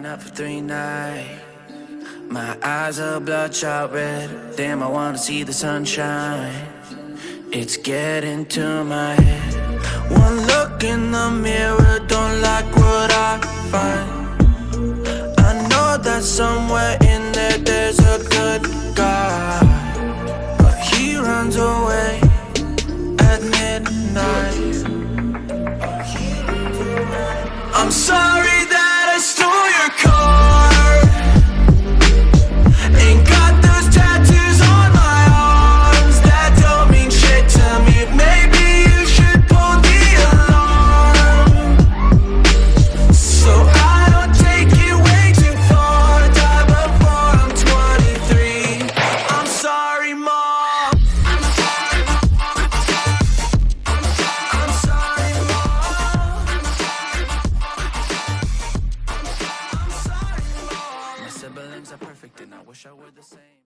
up for 3 nights. My eyes are bloodshot red. Damn, I wanna see the sunshine. It's getting to my head. One look in the mirror, don't like what I find. I know that somewhere in there there's a good guy, but he runs away at midnight. I'm sorry that I stole your car. Ain't got those tattoos on my arms that don't mean shit to me. Maybe you should pull the alarm, so I don't take it way too far. Die before I'm 23. I'm sorry, Mom. I'm sorry, Mom. My siblings are perfect and I wish I were the same.